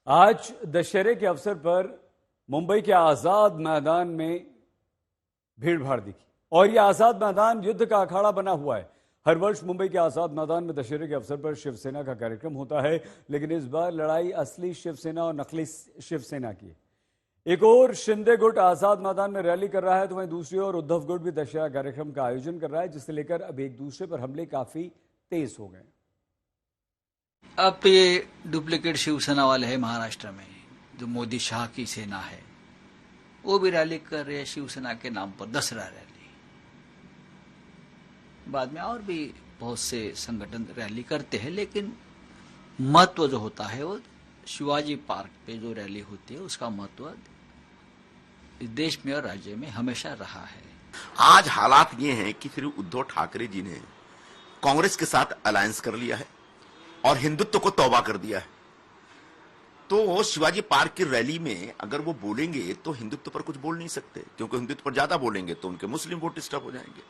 आज दशहरे के अवसर पर मुंबई के आजाद मैदान में भीड़ भाड़ दिखी और यह आजाद मैदान युद्ध का अखाड़ा बना हुआ है। हर वर्ष मुंबई के आजाद मैदान में दशहरे के अवसर पर शिवसेना का कार्यक्रम होता है, लेकिन इस बार लड़ाई असली शिवसेना और नकली शिवसेना की है। एक और शिंदे गुट आजाद मैदान में रैली कर रहा है, तो वहीं दूसरी ओर उद्धव गुट भी दशहरा कार्यक्रम का आयोजन कर रहा है, जिसे लेकर अब एक दूसरे पर हमले काफी तेज हो गए। अब ये डुप्लीकेट शिवसेना वाले हैं महाराष्ट्र में, जो मोदी शाह की सेना है, वो भी रैली कर रहे हैं शिवसेना के नाम पर, दशहरा रैली। बाद में और भी बहुत से संगठन रैली करते हैं, लेकिन महत्व जो होता है वो शिवाजी पार्क पे जो रैली होती है उसका महत्व इस देश में और राज्य में हमेशा रहा है। आज हालात ये हैं कि श्री उद्धव ठाकरे जी ने कांग्रेस के साथ अलायंस कर लिया है और हिंदुत्व को तौबा कर दिया है। तो शिवाजी पार्क की रैली में अगर वो बोलेंगे तो हिंदुत्व पर कुछ बोल नहीं सकते, क्योंकि हिंदुत्व पर ज्यादा बोलेंगे तो उनके मुस्लिम वोट डिस्टर्ब हो जाएंगे।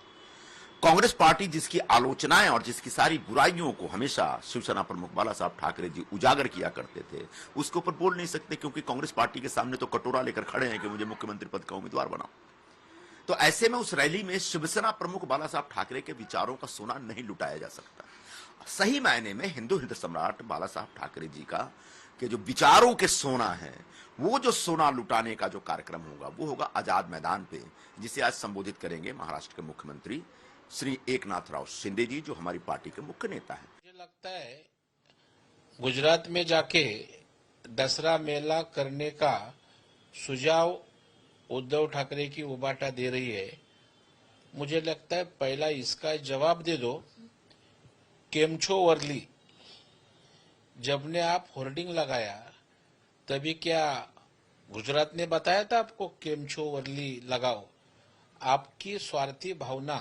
कांग्रेस पार्टी जिसकी आलोचनाएं और जिसकी सारी बुराइयों को हमेशा शिवसेना प्रमुख बाला साहब ठाकरे जी उजागर किया करते थे, उसके ऊपर बोल नहीं सकते, क्योंकि कांग्रेस पार्टी के सामने तो कटोरा लेकर खड़े हैं कि मुझे मुख्यमंत्री पद का उम्मीदवार बनाओ। तो ऐसे में उस रैली में शिवसेना प्रमुख बाला साहब ठाकरे के विचारों का सोना नहीं लुटाया जा सकता। सही मायने में हिंदू हृदय सम्राट बाला साहब ठाकरे जी का के जो विचारों के सोना है, वो जो सोना लुटाने का जो कार्यक्रम होगा वो होगा आजाद मैदान पे, जिसे आज संबोधित करेंगे महाराष्ट्र के मुख्यमंत्री श्री एकनाथ राव शिंदे जी, जो हमारी पार्टी के मुख्य नेता हैं। मुझे लगता है गुजरात में जाके दसरा मेला करने का सुझाव उद्धव ठाकरे की उबाटा दे रही है। मुझे लगता है पहला इसका जवाब दे दो, केमछो वर्ली जब ने आप होर्डिंग लगाया तभी क्या गुजरात ने बताया था आपको केमछो वर्ली लगाओ? आपकी स्वार्थी भावना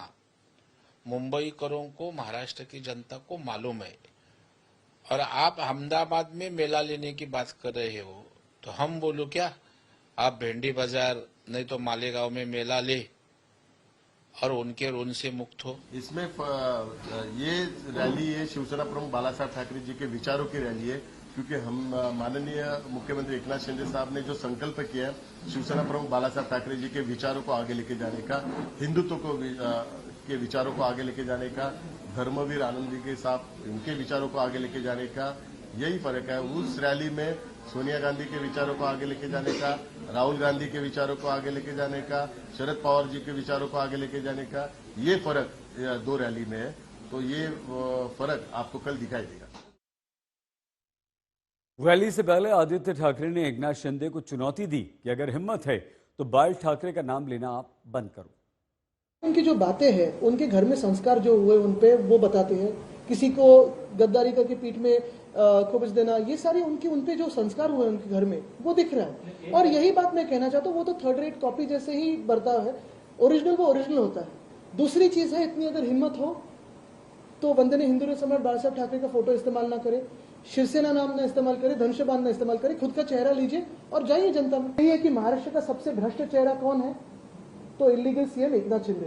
मुंबईकरों को, महाराष्ट्र की जनता को मालूम है। और आप अहमदाबाद में मेला लेने की बात कर रहे हो, तो हम बोलो क्या? आप भेंडी बाजार नहीं तो मालेगांव में मेला ले और उनके ऋण से मुक्त हो। इसमें ये रैली है शिवसेना प्रमुख बाला साहब ठाकरे जी के विचारों की रैली है, क्योंकि हम माननीय मुख्यमंत्री एकनाथ शिंदे साहब ने जो संकल्प किया है शिवसेना प्रमुख बाला साहब ठाकरे जी के विचारों को आगे लेके जाने का, हिंदुत्व को के विचारों को आगे लेके जाने का, धर्मवीर आनंद जी के साथ उनके विचारों को आगे लेके जाने का, यही फर्क है। उस रैली में सोनिया गांधी के विचारों को आगे लेके जाने का, राहुल गांधी के विचारों को आगे लेके जाने का, शरद पवार जी के विचारों को आगे लेके जाने का, ये फर्क दो रैली में है। तो ये फर्क आपको कल दिखाई देगा। रैली से पहले आदित्य ठाकरे ने एकनाथ शिंदे को चुनौती दी कि अगर हिम्मत है तो बाल ठाकरे का नाम लेना आप बंद करो। उनकी जो बातें हैं, उनके घर में संस्कार जो हुए उन पे वो बताते हैं। किसी को गद्दारी करके पीठ में खोपच देना, ये सारे उनपे जो संस्कार हुए उनके घर में वो दिख रहा है। और यही बात मैं कहना चाहता हूँ, वो तो थर्ड रेट कॉपी जैसे ही बर्ताव है, ओरिजिनल वो ओरिजिनल होता है। दूसरी चीज है, इतनी अगर हिम्मत हो तो वंदनीय हिंदू सम्राट बाला साहब ठाकरे का फोटो इस्तेमाल ना करे, शिवसेना नाम ना इस्तेमाल करे, धनुष्यबाण ना इस्तेमाल करे, खुद का चेहरा लीजिए और जाइए जनता में। यही है कि महाराष्ट्र का सबसे भ्रष्ट चेहरा कौन है? तो इलीगल सीएम एकनाथ शिंदे।